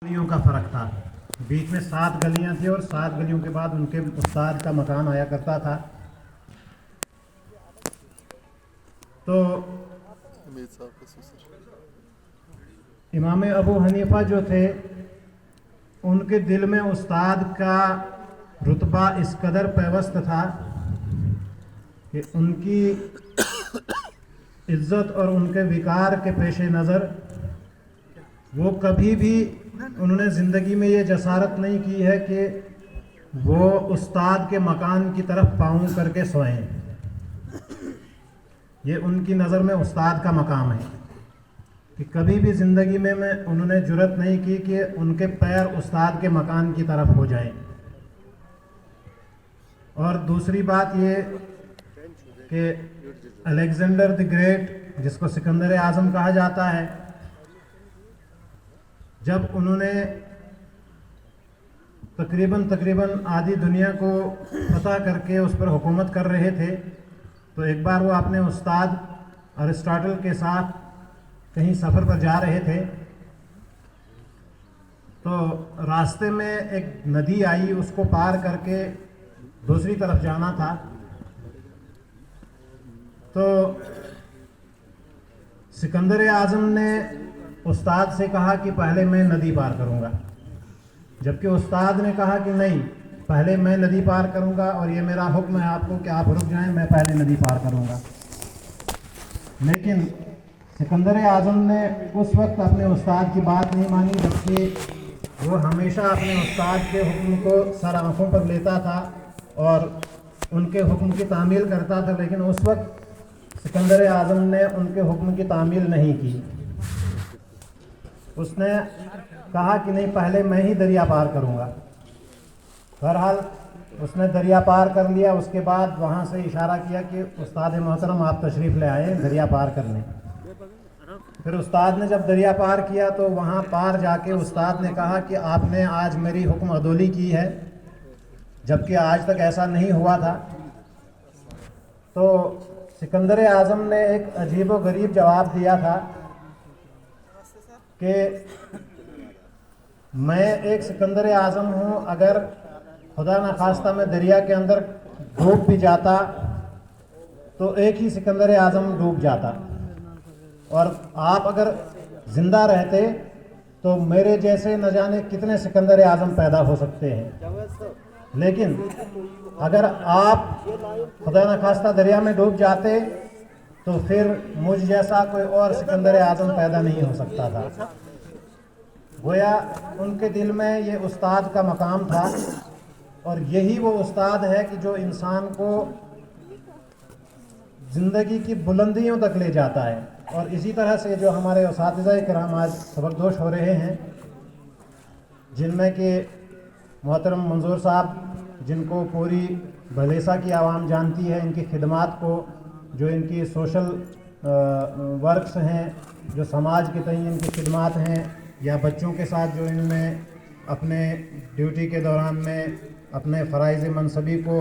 गलियों का फ़र्क था। बीच में 7 गलियां थी और 7 गलियों के बाद उनके उस्ताद का मकान आया करता था। तो इमाम अबू हनीफा जो थे, उनके दिल में उस्ताद का रुतबा इस कदर पेवस्त था कि उनकी इज़्ज़त और उनके विकार के पेश नज़र वो कभी भी उन्होंने ज़िंदगी में ये जसारत नहीं की है कि वो उस्ताद के मकान की तरफ पाँव करके सोएं। ये उनकी नज़र में उस्ताद का मकाम है कि कभी भी ज़िंदगी में उन्होंने जुर्रत नहीं की कि उनके पैर उस्ताद के मकान की तरफ हो जाएं। और दूसरी बात ये कि अलेक्जेंडर द ग्रेट, जिसको सिकंदर आज़म कहा जाता है, जब उन्होंने तकरीबन आधी दुनिया को फतह करके उस पर हुकूमत कर रहे थे, तो एक बार वो अपने उस्ताद अरिस्टोटल के साथ कहीं सफ़र पर जा रहे थे। तो रास्ते में एक नदी आई, उसको पार करके दूसरी तरफ जाना था। तो सिकंदर आज़म ने उस्ताद से कहा कि पहले मैं नदी पार करूंगा, जबकि उस्ताद ने कहा कि नहीं, पहले मैं नदी पार करूंगा और ये मेरा हुक्म है आपको कि आप रुक जाएं, मैं पहले नदी पार करूंगा। लेकिन सिकंदर आज़म ने उस वक्त अपने उस्ताद की बात नहीं मानी, जबकि वो हमेशा अपने उस्ताद के हुक्म को सर आँखों पर लेता था और उनके हुक्म की तामील करता था। लेकिन उस वक्त सिकंदर आज़म ने उनके हुक्म की तामील नहीं की। उसने कहा कि नहीं, पहले मैं ही दरिया पार करूंगा। बहरहाल उसने दरिया पार कर लिया। उसके बाद वहाँ से इशारा किया कि उस्ताद मोहतरम आप तशरीफ़ ले आए दरिया पार करने। फिर उस्ताद ने जब दरिया पार किया तो वहाँ पार जाके उस्ताद ने कहा कि आपने आज मेरी हुक्म अदोली की है, जबकि आज तक ऐसा नहीं हुआ था। तो सिकंदर आज़म ने एक अजीब व गरीब जवाब दिया था कि मैं एक सिकंदर आज़म हूँ, अगर खुदा न खास्ता मैं दरिया के अंदर डूब भी जाता तो एक ही सिकंदर आज़म डूब जाता, और आप अगर ज़िंदा रहते तो मेरे जैसे न जाने कितने सिकंदर आज़म पैदा हो सकते हैं। लेकिन अगर आप खुदा न खास्ता दरिया में डूब जाते तो फिर मुझ जैसा कोई और सिकंदर आज़म पैदा नहीं हो सकता था। गोया उनके दिल में ये उस्ताद का मकाम था, और यही वो उस्ताद है कि जो इंसान को ज़िंदगी की बुलंदियों तक ले जाता है। और इसी तरह से जो हमारे उस्ताद किराम आज सबकदोश हो रहे हैं, जिनमें कि मोहतरम मंजूर साहब, जिनको पूरी भलेसा की आवाम जानती है, इनकी खिदमात को, जो इनकी सोशल वर्क्स हैं, जो समाज के तय इनकी खिदमात हैं, या बच्चों के साथ जो इन्होंने अपने ड्यूटी के दौरान में अपने फ़राइज़ मनसबी को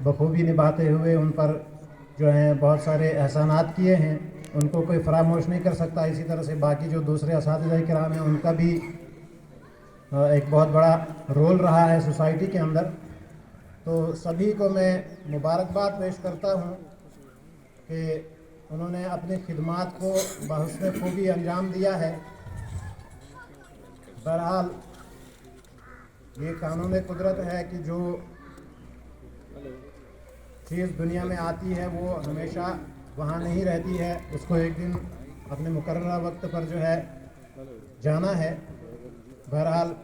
बखूबी निभाते हुए उन पर जो हैं बहुत सारे एहसानात किए हैं, उनको कोई फरामोश नहीं कर सकता। इसी तरह से बाकी जो दूसरे असातिज़ा किराम हैं, उनका भी एक बहुत बड़ा रोल रहा है सोसाइटी के अंदर। तो सभी को मैं मुबारकबाद पेश करता हूँ कि उन्होंने अपनी खिदमात को बहुस्न खूबी अंजाम दिया है। बहरहाल ये कानून कुदरत है कि जो चीज़ दुनिया में आती है वो हमेशा वहाँ नहीं रहती है, उसको एक दिन अपने मुकर्रर वक्त पर जो है जाना है। बहरहाल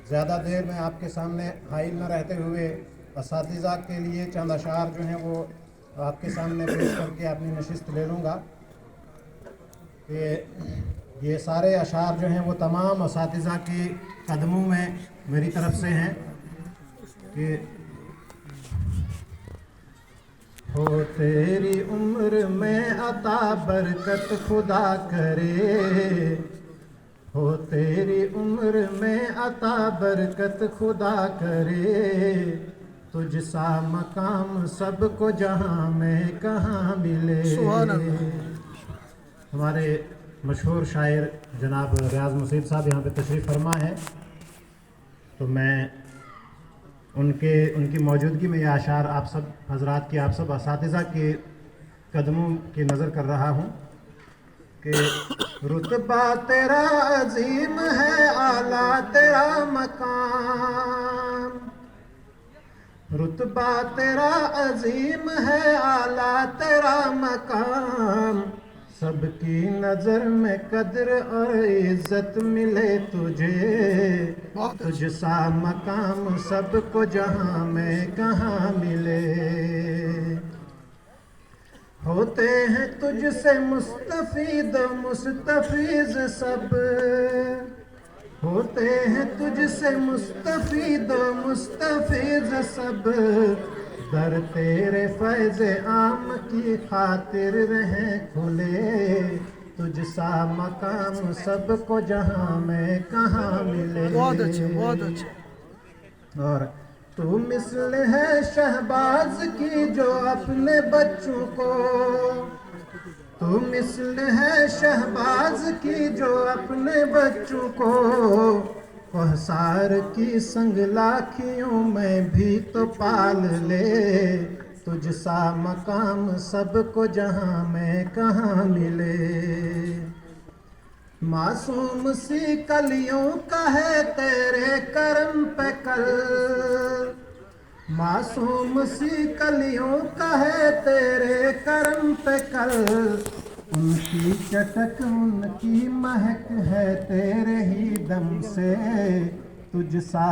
ज़्यादा देर में आपके सामने हाइल न रहते हुए असातिज़ा के लिए चंद अशार जो हैं वो आपके सामने पेश करके अपनी नशिस्त ले लूँगा कि ये सारे अशार जो हैं वो तमाम असातिज़ा के कदमों में मेरी तरफ से हैं कि हो तेरी उम्र में अता बरकत खुदा करे, हो तेरी उम्र में अता बरकत खुदा करे, तुझसा मकाम सबको जहाँ में कहाँ मिले। हमारे مشہور شاعر جناب ریاض مسیب صاحب یہاں پہ تشریف فرما ہے، تو میں ان کی موجودگی میں یہ اشعار آپ سب حضرات کی، آپ سب اساتذہ کے قدموں کی نظر کر رہا ہوں کہ رتبہ تیرا عظیم ہے، اعلیٰ تیرا مقام، رتبہ تیرا عظیم ہے، اعلیٰ تیرا مقام، سب کی نظر میں قدر اور عزت ملے تجھے، تجھ سا مقام سب کو جہاں میں کہاں ملے، ہوتے ہیں تجھ سے مستفید و مستفیض سب، ہوتے ہیں تجھ سے مستفید و مستفیض سب، در تیرے فیض عام کی خاطر رہیں کھلے، تجھ سا مقام سب کو جہاں میں کہاں ملے۔ بہت اچھا اور تو مثل ہے شہباز کی جو اپنے بچوں کو، تو مثل ہے شہباز کی جو اپنے بچوں کو، کوہسار کی سنگ لاکھیوں میں بھی تو پال لے، تجھ سا مقام سب کو جہاں میں کہاں ملے، معصوم سی کلیوں کا ہے تیرے کرم پہ کل، معصوم سی کلیوں کا ہے تیرے کرم پہ کل، ان کی چٹک ان کی مہک ہے تیرے ہی دم سے، تجھ سا